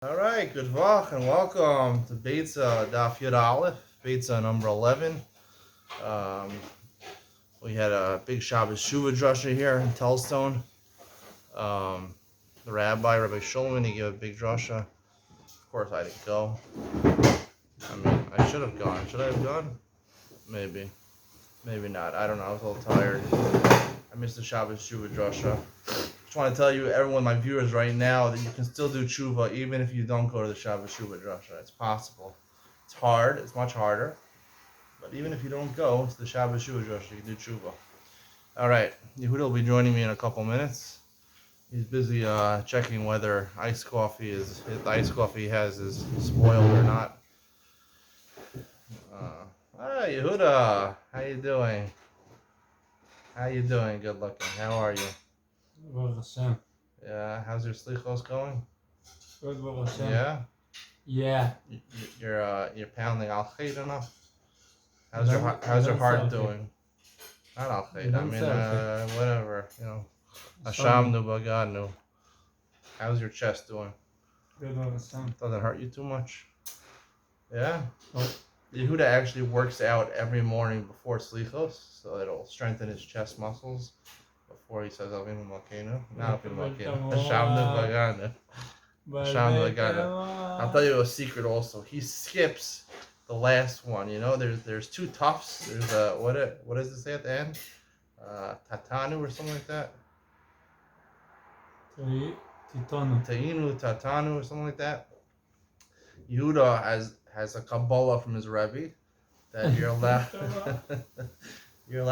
All right, good vach and welcome to Beitzah Daf Yud Aleph, Beitzah number 11. Um, we had a big Shabbos Shuvah drasha here in Telstone. The Rabbi Shulman, he gave a big drasha. Of course, I didn't go. I mean, I should have gone. Should I have gone? Maybe. Maybe not. I don't know. I was a little tired. I missed the Shabbos Shuvah drasha. Just want to tell you, everyone, my viewers right now, that you can still do tshuva even if you don't go to the Shabbos Shuvah drasha. It's possible. It's hard. It's much harder. But even if you don't go to the Shabbos Shuvah drasha, you can do tshuva. All right. Yehuda will be joining me in a couple minutes. He's busy checking whether the ice coffee he has is spoiled or not. Hi, Yehuda. How you doing? How you doing? Good looking. How are you? Baruch Hashem. Yeah. How's your slichos going? Good, Baruch Hashem. Yeah. Yeah. You're pounding al chait enough. How's your heart doing? Not al chait. I mean, whatever. You know, Hasham nu baganu. How's your chest doing? Good, Baruch Hashem. Doesn't hurt you too much. Yeah. Oh. Yehuda actually works out every morning before slichos, so it'll strengthen his chest muscles before he says Avinu Malkeinu. Not Avinu Malkeinu. Hasham nu baganu. Hasham nu baganu. I'll tell you a secret also. He skips the last one. You know, there's two tufts. There's what does it say at the end? Tatanu or something like that. Titonu. Tainu, Tatanu or something like that. Yehuda has a Kabbalah from his Rebbe that you're allowed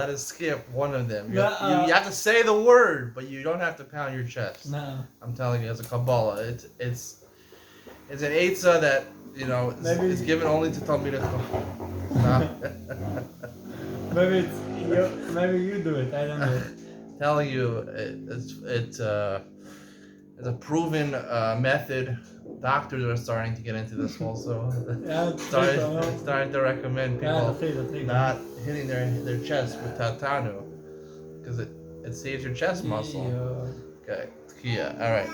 to skip one of them. You have to say the word, but you don't have to pound your chest. No. I'm telling you, it's a Kabbalah. It's an Eitzah that, you know, is given only to Talmidei Chacham. Maybe you do it. I don't know. Telling you, it's a proven method. Doctors are starting to get into this also. Starting to recommend people not hitting their chest with tatanu because it saves your chest muscle. Okay, Kia. All right.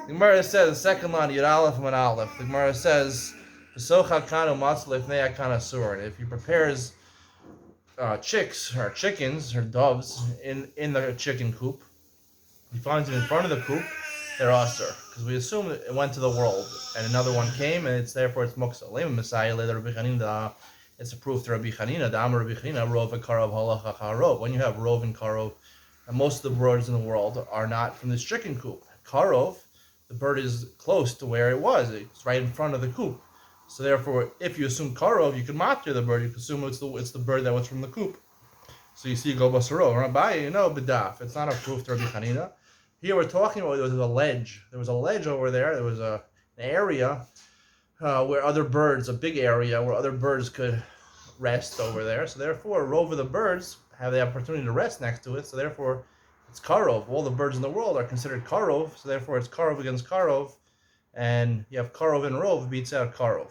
The Gemara says the second line Yud Aleph and Aleph. The Gemara says if he prepares chicks or chickens or doves in the chicken coop, he finds it in front of the coop. They're asur, because we assume that it went to the world, and another one came, and it's therefore it's muksa. Lema Messiah later Rabbi Chanina. It's a proof to Rabbi Chanina. The Amar Rabbi Chanina rov and karov halacha karov. When you have rov and karov, and most of the birds in the world are not from this chicken coop. Karov, the bird is close to where it was. It's right in front of the coop. So therefore, if you assume karov, you can matir the bird. You can assume it's the bird that was from the coop. So you see go basarov. Rabbi, bedaf. It's not a proof to Rabbi Chanina. Here we're talking about there was a ledge. There was a ledge over there. There was an area where other birds, a big area where other birds could rest over there. So therefore, rove of the birds have the opportunity to rest next to it. So therefore, it's karov. All the birds in the world are considered karov. So therefore, it's karov against karov, and you have karov and rove beats out karov,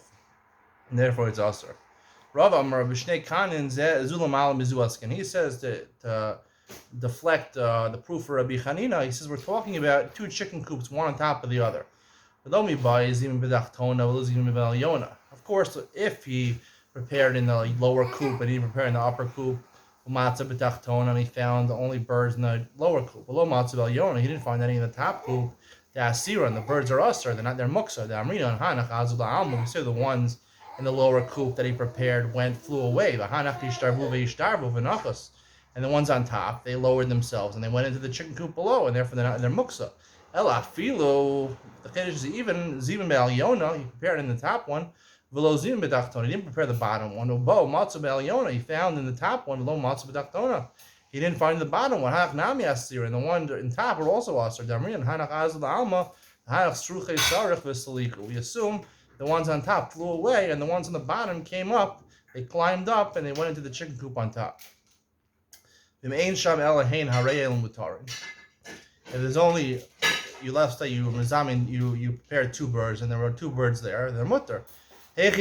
and therefore it's asur. Rav Amar b'shnei kanin zeh zulam al mizuaskin. He says to deflect the proof for Rabbi Chanina. He says we're talking about two chicken coops, one on top of the other. Of course, if he prepared in the lower coop and he prepared in the upper coop, and he found only birds in the lower coop. He didn't find any in the top coop. The asira and the birds are asur. They're muksa. The amrina and hanach. We say the ones in the lower coop that he prepared flew away. And the ones on top, they lowered themselves and they went into the chicken coop below, and therefore they're muksa. Ela filo, the chiddush is even be'al yona. He prepared in the top one. V'lo zivim b'dachtona. He didn't prepare the bottom one. Ubo matzah be'al yona. He found in the top one. V'lo matzah b'dachtona. He didn't find the bottom one. Hanach nami asir, and the one in top are also asir. Damrin hanach azul alma. Hanach struchei sarich v'saliku. We assume the ones on top flew away, and the ones on the bottom came up. They climbed up and they went into the chicken coop on top. If there's only you prepared two birds and there were two birds there, they're mutter. And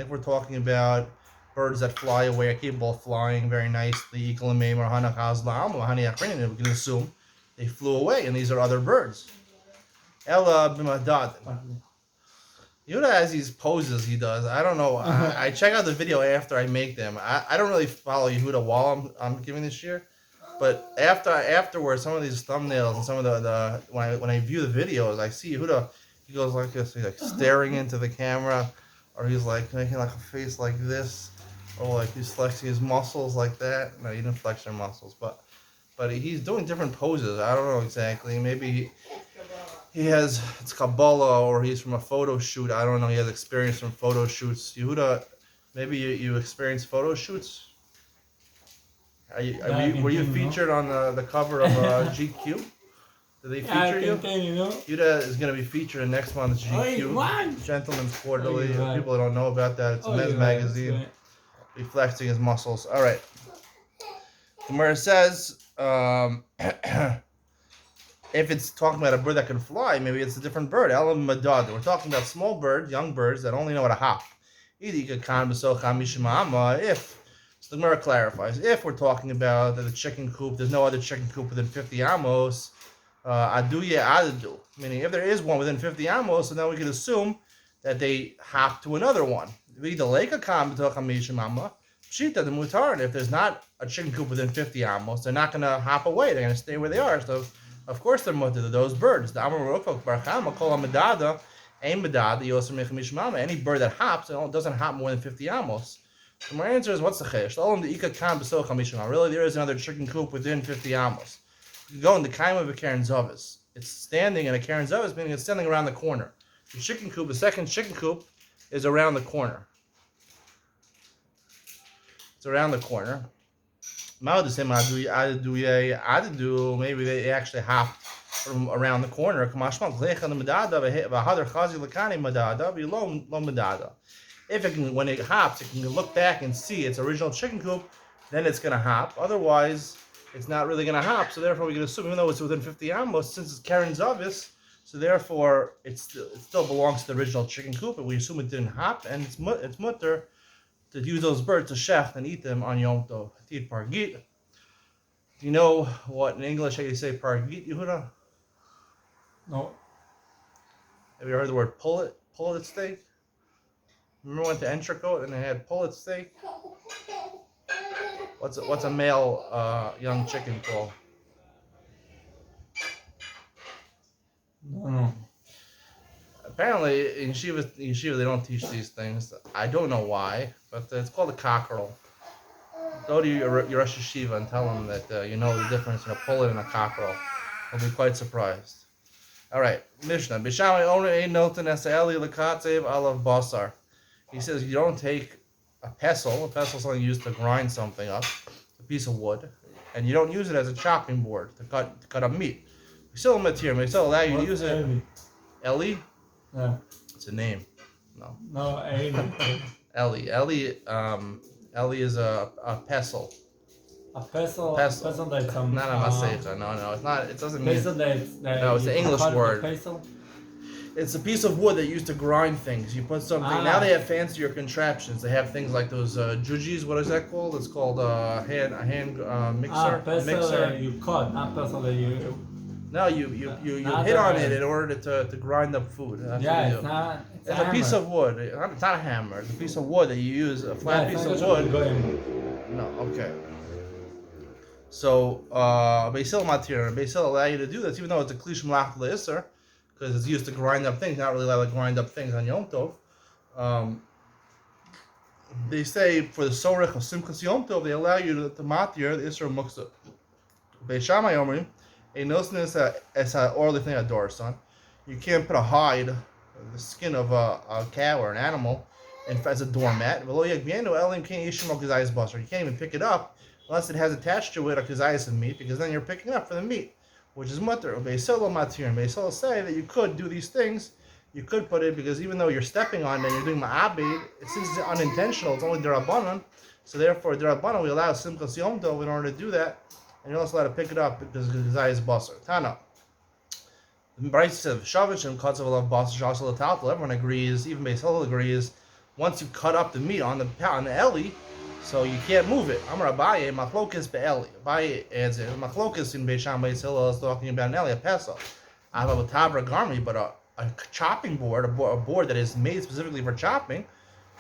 if we're talking about birds that fly away, are capable of flying very nicely, we can assume they flew away, and these are other birds. Ella b'madad. Yehuda has these poses he does. I don't know. I check out the video after I make them. I don't really follow Yehuda while I'm giving this year, but afterwards, some of these thumbnails and some of the when I view the videos, I see Yehuda. He goes like this. He's like staring into the camera, or he's like making like a face like this, or like he's flexing his muscles like that. No, he didn't flex your muscles, but he's doing different poses. I don't know exactly. Maybe he has, it's Kabbalah, or he's from a photo shoot. I don't know. He has experience from photo shoots. Yehuda, maybe you experienced photo shoots? Were you featured on the cover of GQ? Did they feature you? Yehuda is going to be featured in next month's GQ. Gentleman's Quarterly. People don't know about that. It's a men's magazine. Be flexing his muscles. All right. Gemara says, if it's talking about a bird that can fly, maybe it's a different bird. Elam madad. We're talking about small birds, young birds that only know how to hop. If, so the Gemara clarifies, if we're talking about the chicken coop, there's no other chicken coop within 50 amos, aduye adadu. Meaning, if there is one within 50 amos, so then we can assume that they hop to another one. If there's not a chicken coop within 50 amos, they're not going to hop away. They're going to stay where they are. So, of course, they're mutter to those birds. Any bird that hops doesn't hop more than 50 amos. So my answer is, what's the chesh? Really, there is another chicken coop within 50 amos. You go in the kaim of a Karen Zavis. It's standing in a Karen Zavis, meaning it's standing around the corner. The chicken coop, the second chicken coop, is around the corner. It's around the corner. Maybe they actually hop from around the corner. If it can, when it hops, it can look back and see its original chicken coop, then it's going to hop. Otherwise, it's not really going to hop. So therefore, we can assume, even though it's within 50 amos, since it's Karen Zavis, so therefore, it still belongs to the original chicken coop, and we assume it didn't hop, and it's mutter to use those birds to shecht and eat them on Yom Tov. Eat pargit. Do you know what in English how you say pargit, Yehuda? No. Have you heard the word pullet steak? Remember when we went to Entricote and they had pullet steak? What's a male young chicken called? No. Apparently, in yeshiva they don't teach these things. I don't know why, but it's called a cockerel. Go to your Rosh Yeshiva and tell them that you know the difference in a pullet and a cockerel. They'll be quite surprised. All right, Mishnah. Bishamai only ein noten eseli lekatzev alav basar. He says you don't take a pestle. A pestle is something used to grind something up, a piece of wood, and you don't use it as a chopping board to cut up meat. We still material. We still allow you to use it. Eli? Yeah. It's a name. No. No, Eli is a pestle. A pestle. Pestle. Pestle that's Not a masecha. No, it's not. It doesn't mean. Pestle No, it's an English word. Pestle? It's a piece of wood that used to grind things. You put something. Now they have fancier contraptions. They have things like those jujis. What is that called? It's called a hand mixer. Pestle mixer. you cut, not pestle that you. No, you hit on it in order to grind up food. That's Yeah, what you it's do. not. It's a piece of wood. It's not a hammer. It's a piece of wood that you use. A flat piece of wood. No, okay. So, Beitzah matir. Beitzah allow you to do this, even though it's a klish malach le'isser, because it's used to grind up things. Not really allowed to grind up things on Yom Tov. They say for the sorech of simchas Yom Tov, they allow you to matir the isser muksa. Beishamai omrim, a nosnes as a orally thing ador son. You can't put a hide, the skin of a cow or an animal, as a doormat. You can't even pick it up unless it has attached to it a kazayas of meat, because then you're picking up for the meat, which is mutter. Beisol matir. And Beisol say that you could do these things. You could put it, because even though you're stepping on it and you're doing ma'abed, since it's unintentional, it's only derabanan. So therefore, derabanan, we allow simchas yom tov in order to do that, and you're also allowed to pick it up because kazayas basar. Tana. The Beitzah says shavich and cuts of a basar shasal tatal. Everyone agrees, even Beisol agrees. Once you cut up the meat on the eli, so you can't move it. Amar Abaye, machlokes be'eli. Abaye adds it. Machlokes in Beisham Beisil is talking about an eli, a pesach. I have a tavra garmi, but a chopping board, a board that is made specifically for chopping,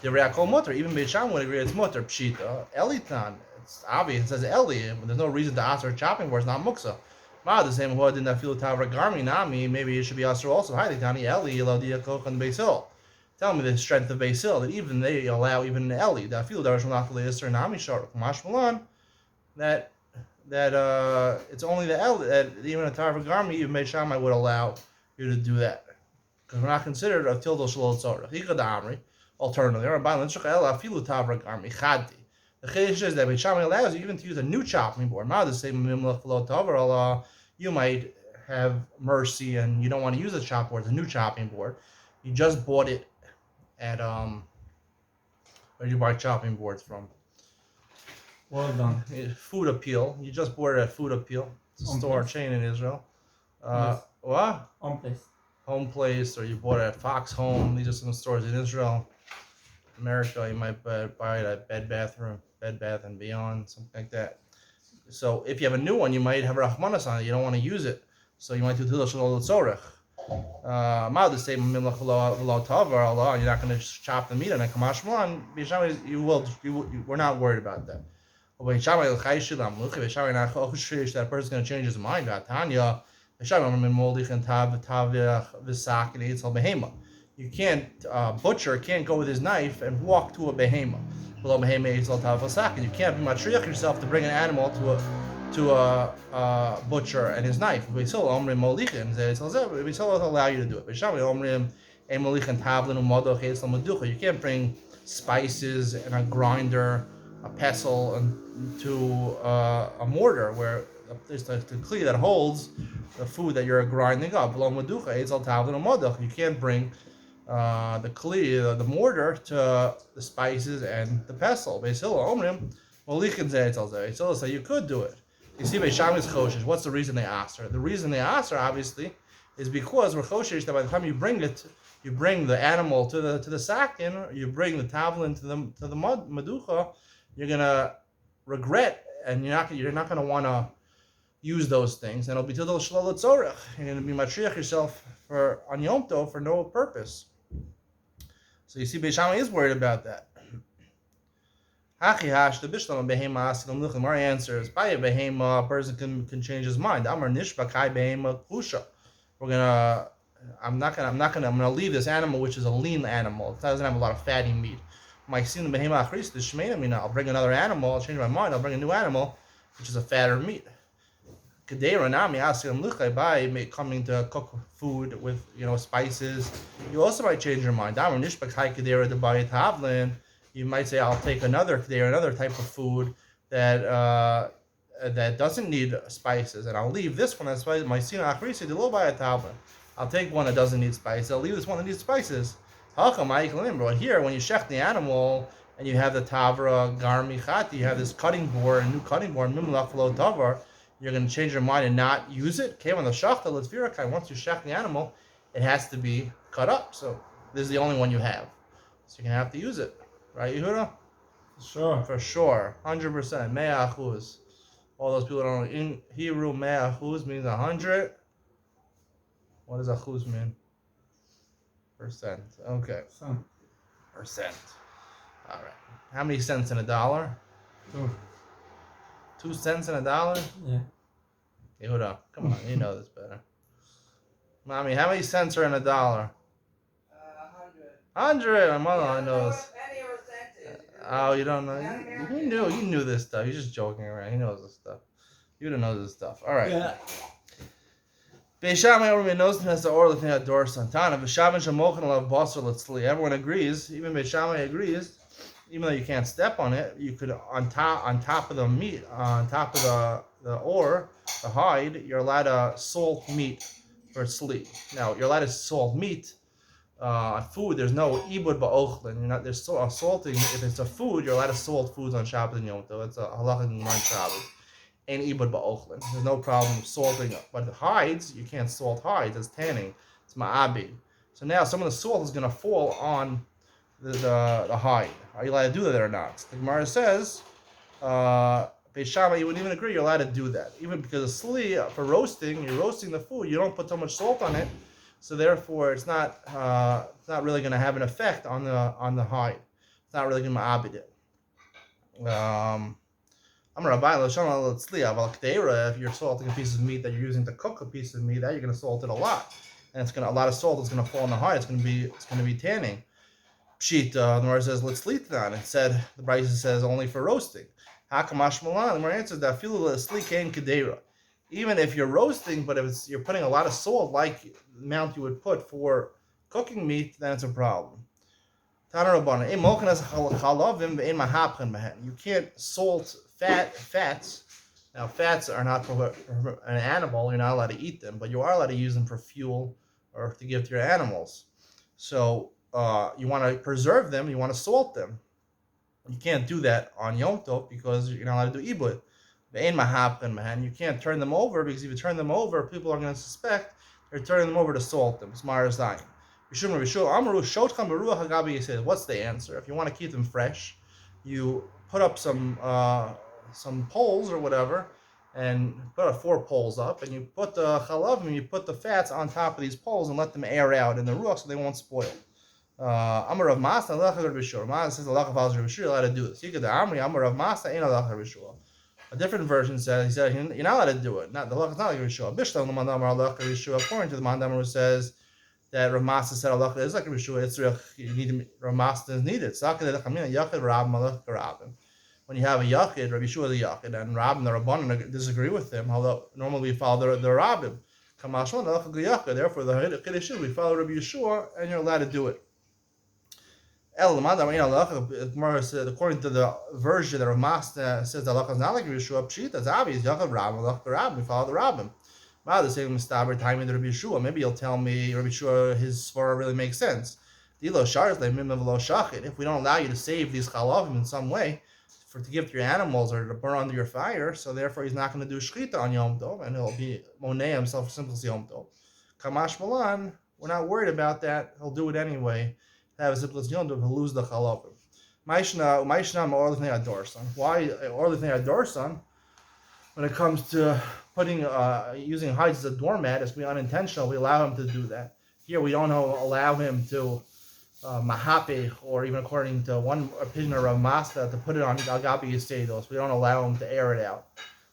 the reakol mutter. Even Beit Shammai would agree it's mutter. Pshita, Elitan. It's obvious. It says Eli. There's no reason to ask for a chopping board. It's not muksa. Ma, the same who didn't feel tavra garmi nami. Maybe it should be asked also. Hi, Tani Eli Elodia Koch and Beis Hill. Tell me the strength of Beis Hill that even they allow even Eli that feel Darish Malach Leisser Nami Shar Mashmalan that it's only the Eli that even a tavra garmi even Beit Shammai would allow you to do that because we're not considered a tildo shalol tzorach. Hikad Amri. Alternatively, the chiddush is that Beit Shammai allows you even to use a new chopping board. You might have mercy and you don't want to use a chop board, it's a new chopping board. You just bought it at where do you buy chopping boards from? Well done. Food Appeal. You just bought it at Food Appeal. It's a store chain in Israel. Yes. What? On place. Home Place, or you bought it at Fox Home. These are some stores in Israel. America, you might buy it at Bed Bath and Beyond, something like that. So if you have a new one, you might have Rahmanas on it. You don't want to use it, so you might do Tilah Shalol Tzorech. Ma'ad say Mimlach Lo Tavar Allah. You're not going to chop the meat on it. Kamashman, we're not worried about that. That person's going to change his mind. Tanya. You can't butcher can't go with his knife and walk to a behema. And you can't be matriach yourself to bring an animal to a butcher and his knife. We still allow you to do it. You can't bring spices and a grinder, a pestle, and to a mortar where there's the kli that holds the food that you're grinding up. You can't bring the kli, the mortar, to the spices and the pestle. So you could do it. You see, Beit Shammai's choshesh. What's the reason they asked her? The reason they asked her, obviously, is because we're choshesh that by the time you bring it, you bring the animal to the sakin, you bring the tavlin to the maducha, you're gonna regret, and you're not gonna want to use those things, and it'll be tilal shalol tzorech. You're gonna be matriach yourself on Yom Tov for no purpose. So you see, Beit Shammai is worried about that. The Gemara answers, by a behema, a person can change his mind. I'm gonna leave this animal, which is a lean animal. It doesn't have a lot of fatty meat. I'll bring another animal. I'll change my mind. I'll bring a new animal, which is a fatter meat. By coming to cook food with spices, you also might change your mind. You might say, I'll take another type of food that doesn't need spices, and I'll leave this one as spices. I'll take one that doesn't need spices. I'll leave this one that needs spices. But here, when you shech the animal and you have the tavra garmi chati, you have this cutting board, a new cutting board, mimlach lo tavar, you're going to change your mind and not use it. Okay, when the shachta letzvirakai, once you shech the animal, it has to be cut up. So this is the only one you have. So you're going to have to use it. Right, Yehuda? Sure. For sure. 100%. Mea achuz. All those people don't know. In Hebrew, mea achuz means 100. What does achuz mean? Percent. Okay. Percent. All right. How many cents in a dollar? 2 cents in a dollar? Yeah. Yehuda, come on. You know this better. Mommy, how many cents are in a dollar? 100. My mother knows. Oh, you don't know? He knew this stuff. He's just joking around. He knows this stuff. You don't know this stuff. All right. Yeah. Beit Shammai everyone knows has the order looking at door santana. Everyone agrees. Even Beit Shammai agrees. Even though you can't step on it, you could on top of the meat, on top of the hide, you're allowed to salt meat for sleep. Now you're allowed to salt meat. Food, there's no ibud ba'ochlin. There's salting. If it's a food, you're allowed to salt foods on Shabbat and Yom Tov. It's a halacha in Shabbat. And ibud ba'ochlin. There's no problem with salting. But the hides, you can't salt hides. It's tanning. It's ma'abid. So now some of the salt is going to fall on the hide. Are you allowed to do that or not? The Gemara says, Beis Shammai, you wouldn't even agree you're allowed to do that. Even because a sli, for roasting, you're roasting the food, you don't put so much salt on it, so therefore it's not really going to have an effect on the hide. It's not really going to abid it. I'm Rabbi Lashon Tzliya, but if you're salting a piece of meat that you're using to cook a piece of meat, that you're going to salt it a lot, and a lot of salt is going to fall on the hide. It's going to be tanning. Pshit, the Gemara says let's on. It said the Beitzah says only for roasting. Hakamash Malan. The Gemara answers that filu sleikain kedera. Even if you're roasting, but if you're putting a lot of salt, like the amount you would put for cooking meat, then it's a problem. You can't salt fats. Now, fats are not for an animal. You're not allowed to eat them, but you are allowed to use them for fuel or to give to your animals. So you want to preserve them. You want to salt them. You can't do that on Yom Tov because you're not allowed to do ibud. You can't turn them over because if you turn them over, people are going to suspect they're turning them over to salt them. It's Marazayim. What's the answer? If you want to keep them fresh, you put up some poles or whatever, and put 4 poles up, and you put the chalav and you put the fats on top of these poles and let them air out in the ruach so they won't spoil. Amar Rav Masa, Masa says Allah follows Rav Bishur, you're allowed to do this. Amar Rav Masa, ain't Allah Rav Bishur. A different version says, he said, you're not allowed to do it. The halach is not like Rav Bishur. Bishlam l'mandam Allah Rav Bishur. According to the mandam who says that Rav Masa said Allah is like Rav Bishur, it's real. Rav Masa is needed. When you have a yachid, Rav Bishur is a yachid, and Rab and the Rabbanan disagree with him, although normally we follow the Rabbim. Therefore, the Kiddush we follow Rav Bishur, and you're allowed to do it. According to the version that Rav Masa says that Allah is not like Yeshua, Pshita, it's obvious. Yaakov Rabbim, we follow the Rabbim. Maybe you'll tell me Rabbi Yeshua, his svara really makes sense. If we don't allow you to save these chalavim in some way, to give to your animals or to burn under your fire, so therefore he's not going to do shchita on Yom Tov, and he'll be monei himself simply Yom Tov. Kamash Malan, we're not worried about that. He'll do it anyway. Have a simple Yom Tov, he'll lose the chalavim. Maishna or Lifnei Adorsan. Why or Lifnei Adorsan? When it comes to putting using hides as a doormat, it's unintentional. We allow him to do that. Here we don't allow him to mahape, or even according to one opinion of Rav Masa, to put it on Agabi Yisedos. We don't allow him to air it out.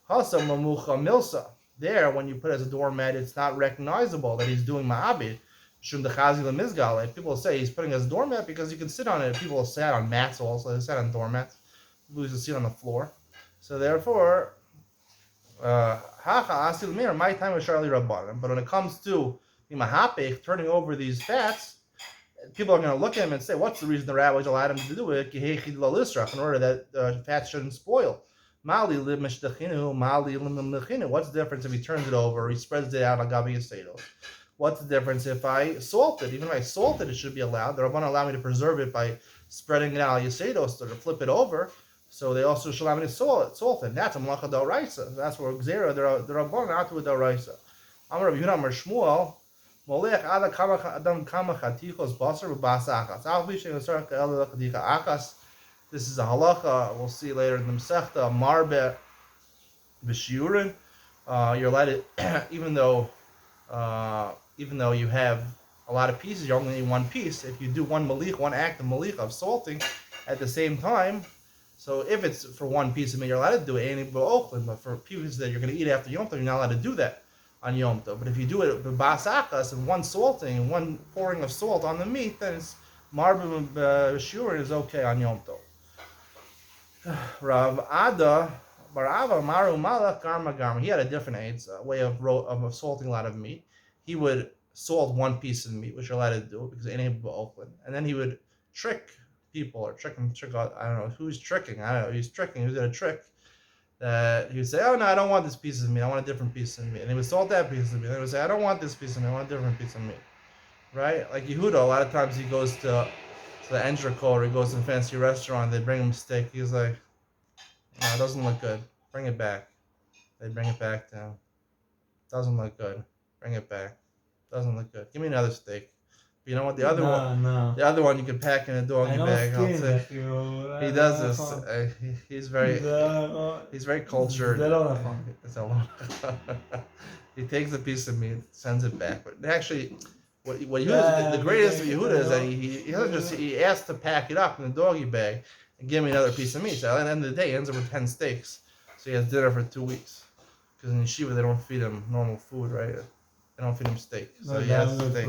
Hasa mamucha milsa. There, when you put it as a doormat, it's not recognizable that he's doing ma'abid. Shum dechazi lemizgal. People say he's putting it as a doormat because you can sit on it. People sat on mats also. They sat on doormats. People used to sit on the floor. So therefore, hacha asil mir my time with Charlie Rabbanim. But when it comes to mahape, turning over these fats, people are going to look at him and say, what's the reason the rabbis allowed him to do it? In order that the fat shouldn't spoil. What's the difference if he turns it over or he spreads it out on Gabi Yasedos? What's the difference if I salt it? Even if I salt it, it should be allowed. The Rabbanan allow me to preserve it by spreading it out on Yasedos or to flip it over. So they also should allow me to salt it. That's a malacha d'oraisa. That's where Gzera, the Rabbanan out to a d'oraisa. Amar Rabbi Yehuda Amar Shmuel, Molech ada adam kama chatichos basar v'bas achas. Al b'shem yisar ka'el l'chaticha achas. This is a halacha. We'll see later in the Masechta. Marbe b'shiurin. You're allowed to, even though you have a lot of pieces, you only need one piece. If you do one act of malich of salting at the same time. So if it's for one piece of meat, you're allowed to do it. But for pieces that you're going to eat after Yom Tov, you're not allowed to do that on Yom Tov. But if you do it with basakas and one salting and one pouring of salt on the meat, then it's marbim b'shurin is okay on Yom Tov. Rav Ada Barava Maru Malach Garma Garma. He had a different way of salting a lot of meat. He would salt one piece of meat, which you're allowed to do because it ain't Oakland, and then he would trick people or trick out. I don't know who's tricking. I don't know. He's tricking. Who's gonna trick? That he would say, oh no, I don't want this piece of meat. I want a different piece of meat. And he would salt that piece of meat. And he would say, I don't want this piece of meat. I want a different piece of meat. Right? Like Yehuda, a lot of times he goes to the Endra or he goes to a fancy restaurant. They bring him steak. He's like, no, it doesn't look good. Bring it back. They bring it back down. Doesn't look good. Bring it back. Doesn't look good. Give me another steak. You know what? The other one, No. the other one you can pack in a I doggy know bag. I'll skin, say he does this. נכון. He's זה very cultured. זה לא נכון. It's a long. He takes a piece of meat, sends it back. But actually, what Yehuda, the greatest of Yehuda is that he doesn't just he asks to pack it up in the doggy bag and give me another piece of meat. So at the end of the day, he ends up with 10 steaks. So he has dinner for 2 weeks. Because in yeshiva they don't feed him normal food, right? They don't feed him steak. So he has steak.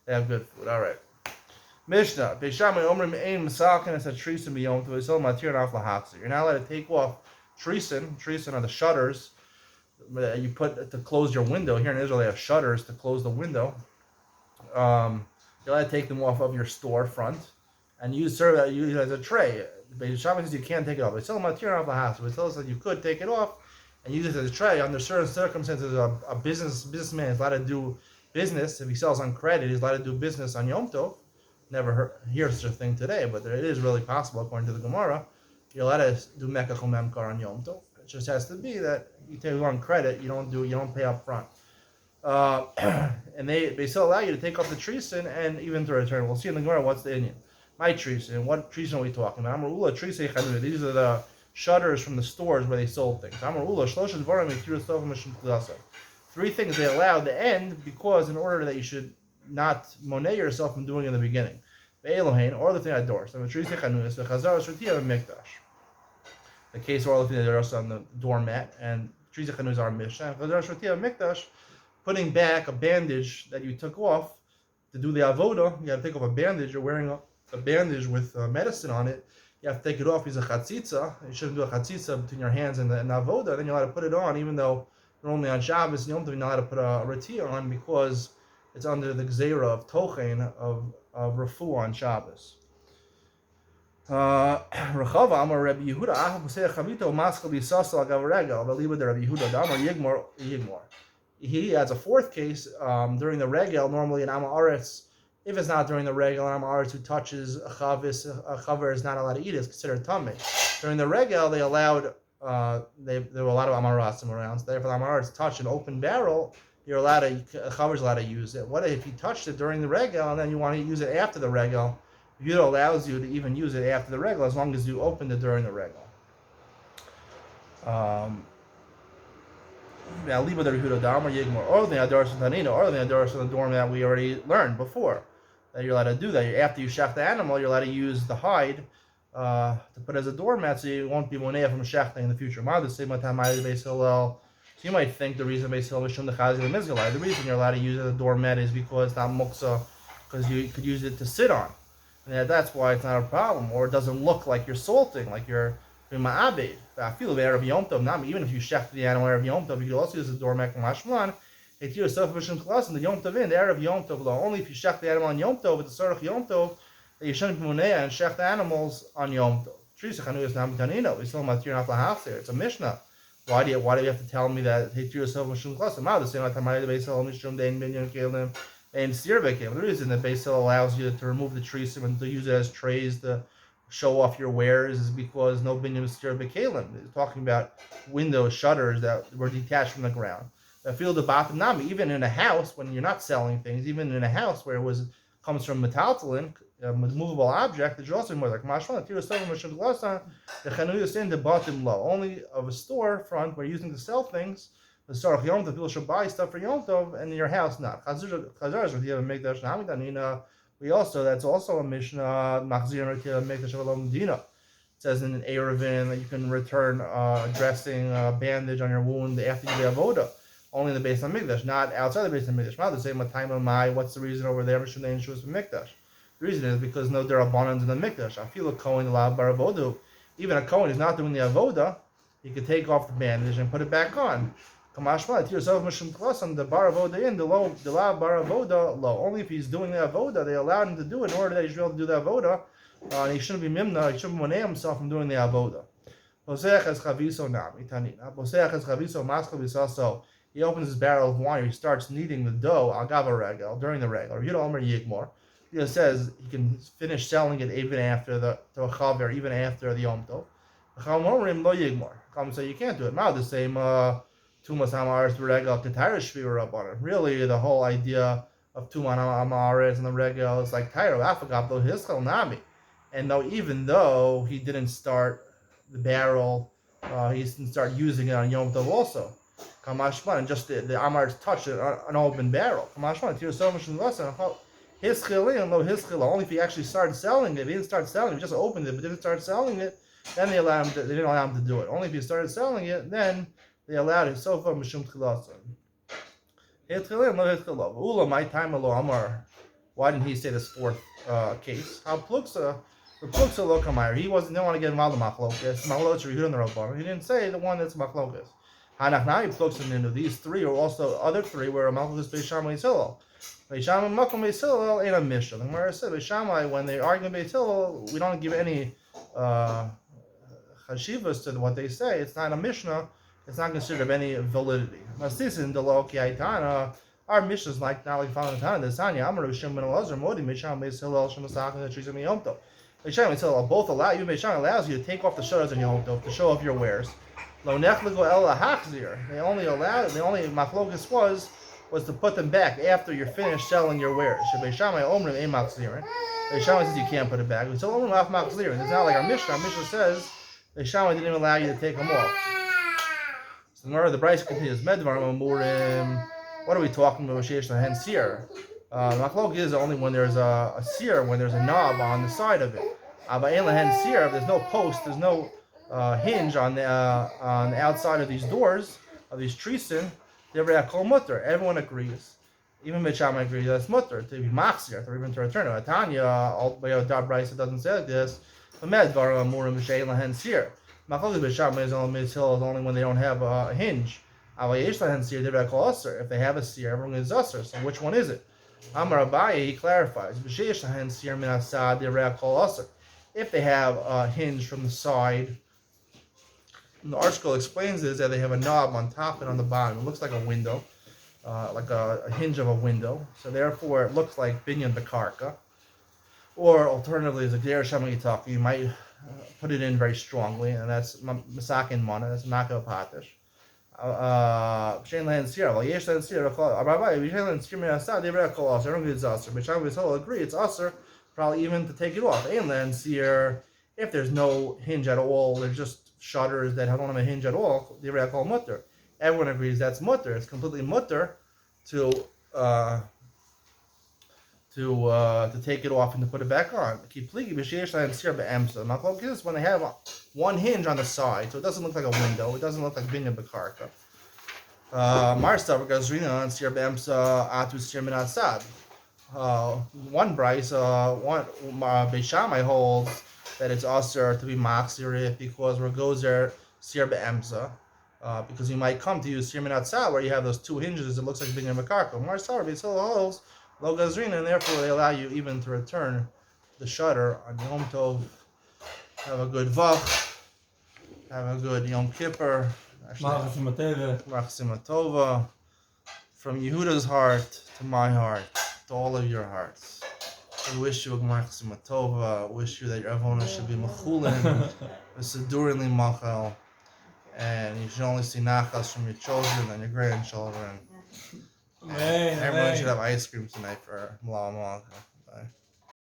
They have good food. All right. Mishnah. Beishamai omrim ein masalkin es ha-trisin b'yom tov yisol matir naf lahachzir. You're not allowed to take off trisin. Trisin are the shutters that you put to close your window. Here in Israel they have shutters to close the window. You're allowed to take them off of your storefront and serve it as a tray. Beishamai says you can't take it off. Yisol matir naf lahachzir. It tells us that you could take it off and use it as a tray. Under certain circumstances, a businessman is allowed to do business. If he sells on credit, he's allowed to do business on Yom Tov. Never hear such a thing today, but it is really possible according to the Gemara. You're allowed to do Mekach Memkar on Yom Tov. It just has to be that you take it on credit. You don't pay up front. And they still allow you to take off the trisin and even to return. We'll see in the Gemara what's the Indian. My trisin. What trisin are we talking about? Amar trisin chanua. These are the shutters from the stores where they sold things. Amar shlosha dvarim mikir sof mishum k'dasa. 3 things they allowed to end because in order that you should not monet yourself from doing in the beginning. Ve'elohein, or the thing at doors. The case where all the things that are on the doormat, and Triz Chanuz are Mishnah. Mikdash, putting back a bandage that you took off to do the avoda. You got to take off a bandage. You're wearing a bandage with medicine on it. You have to take it off because a chatzitza. You shouldn't do a chatzitza between your hands and the avoda. Then you're allowed to put it on, even though normally on Shabbos, you don't know how to put a rati on because it's under the gzeira of tochen of refu on Shabbos. Rechava Amar Rabbi Yehuda Ahav B'Sei Chavito Maskal Yisasal Agav Regel B'Liba de Rabbi Yehuda Damar Yigmor. He adds a 4th case during the regel. Normally in Am Haaretz, if it's not during the regel, Am Haaretz who touches a chaver is not allowed to eat. It's considered tummy. During the regel, they allowed. There were a lot of Amaratzim around. So therefore, Amaratz touch an open barrel. You're allowed to, a chaver's allowed to use it. What if you touched it during the regel and then you want to use it after the regel? Yehuda allows you to even use it after the regel as long as you opened it during the regel. Or the doormat we already learned before that you're allowed to do that. After you shech the animal, you're allowed to use the hide to put as a doormat so you won't be moneh from shechting in the future. So you might think the reason the reason you're allowed to use it as a doormat is because it's not muksa, because you could use it to sit on. And that's why it's not a problem, or it doesn't look like you're salting, like you're doing ma'abed. I feel the Erev Yom Tov, even if you shech the animal Erev Yom Tov, you could also use a doormat from Hashman. It's your self-efficient class in the Yom Tov the Erev Yom Tov law. Only if you shech the animal on Yom Tov, with the Sarach Yom Tov, that you shouldn't be moneh and shech the animals on Yom Tov. It's a Mishnah. Why do you have to tell me that the reason that Beitzah allows you to remove the trees and to use it as trays to show off your wares is because no binyan stir bekalim. It's talking about window shutters that were detached from the ground. I feel the bottom nami, even in a house when you're not selling things, even in a house where it comes from metaltalin, a movable object, that you're also more like mashman. The chanuyas in the bottom low, only of a store front where you're using to sell things. The Sarach Yom Tov, people should buy stuff for Yom Tov, and in your house not. We also, that's also a Mishnah, Machzir Mikdash Shalom Dina. It says in Erevin that you can return dressing, bandage on your wound after you do avoda. Only in the Beis HaMikdash, not outside the Beis HaMikdash. Not the same with time of Mai. What's the reason over there? The reason is because no there are bonans in the Mikdash. I feel a Kohen allowed bar avoda. Even a Kohen is not doing the avoda. He could take off the bandage and put it back on. Kamashma, to yourself, Mishum Klasan, the bar avoda in the low bar avoda low. Only if he's doing the avoda, they allowed him to do it in order that he should be able to do the avoda. And he shouldn't be mimna. He shouldn't money himself from doing the avoda. Poseach has chaviso nami tanina. Poseach has chaviso maskal bisaso. He opens his barrel of wine. He starts kneading the dough. Agava regel during the regel. You don't omer yigmor. He says he can finish selling it even after to a chaver, even after the Yom Tov. Chamorim lo yigmor. Come say you can't do it. Now the same tumas hamaris regel ketarish shvira rabbanon. Really, the whole idea of Tuman Amares and the Regel is like Tyro Afagablo Hiskal Nami. And even though he didn't start the barrel, he didn't start using it on Yom Tov also. Kamashman, and just the Amar touched an open barrel. Kamashman, Tir so much in the lesson. His chilin, no his chila. Only if he actually started selling it. If he didn't start selling it, he just opened it, but didn't start selling it, then they didn't allow him to do it. Only if he started selling it, then they allowed it. So far, mishum tchilasan. His chilin, no his chila. Ula, my time alo Amar. Why didn't he say this fourth case? How pluksa lo kamayr. He didn't want to get involved in machlokas. Machlokas are the rabbanon. He didn't say the one that's machlokas. Hanachnaim pluksa into these three, or also other three, were machlokas beishamay hillel. Beishamay makom beis hillel ain't a mishnah. The Gemara said beishamay, when they argue beis hillel, we don't give any chashivas to what they say. It's not a mishnah. It's not considered of any validity. Nasisin delo ki aitana. Our mishnah is like not like following the Tana. The Tanya Amar Rishon ben Elazar Modi Beishamay beis hillel shemasach and the trees of Yom Tov. Beishamay beis hillel both allow you. Beishamay allows you to take off the shutters in Yom Tov to show off your wares. Lo nechligo el hachzir. They only machlokas was to put them back after you're finished selling your wares. Beishamay omrim ein machzirin. Beishamay says you can't put it back. We tell omrim af machzirin. It's not like our Mishnah. Our Mishnah says Beishamay didn't even allow you to take them off. So the Bryce continues. Medvar amurim. What are we talking about? Sheish lahen seer. Machlok is only when there's a seer, when there's a knob on the side of it. But ein lahen seer, if there's no post, there's no hinge on the outside of these doors, of these treason, they're called mutter. Everyone agrees. Even Beitzah agrees that's mutter, to be machzir, or even to return to Tanya. All the way out Dar Bryce doesn't say like this. But medvar amurim shein lahen seer. Machlok Beitzah is only when they don't have a hinge. If they have a seer, everyone is usher. So which one is it? Amar Abaye, he clarifies. If they have a hinge from the side, and the article explains is that they have a knob on top and on the bottom. It looks like a window, like a hinge of a window. So therefore, it looks like binyan bekarka. Or alternatively, as a ger shamayitaki, you might put it in very strongly, and that's masakin mana. That's maka patish. Shein lahen sira. Well, yesh lahen sira. Rabbi, yesh lahen sira min asad. They call aser. Everyone agrees it's aser. Beitzah will agree it's aser. Probably even to take it off. Ein lahen sira. If there's no hinge at all, they're just shutters that don't have a hinge at all. They call mutter. Everyone agrees that's mutter. It's completely mutter to take it off and to put it back on. Keep pligi b'sheish lahen sira be'emsa. Machlok is when they have one hinge on the side, so it doesn't look like a window. It doesn't look like binyan bekarka. Marstav gazrina and sir be'emsa atu sir min asad. One Bryce, one Beishamai holds that it's usher to be machzir because we're gozer sir be'emsa. Because you might come to use sir min asad where you have those two hinges. It looks like binyan bekarka. Marstav Beishamai holds lo gazrina, and therefore they allow you even to return the shutter on Yom Tov. Have a good Vach. Have a good Yom Kippur. Machzima Tova. From Yehuda's heart to my heart, to all of your hearts. We wish you a Machzima Tova. Wish you that your Avona should be Mechulin, V'Sedurinli Machal, and you should only see Nachas from your children and your grandchildren. Everyone should have ice cream tonight for Mala Malka. Bye.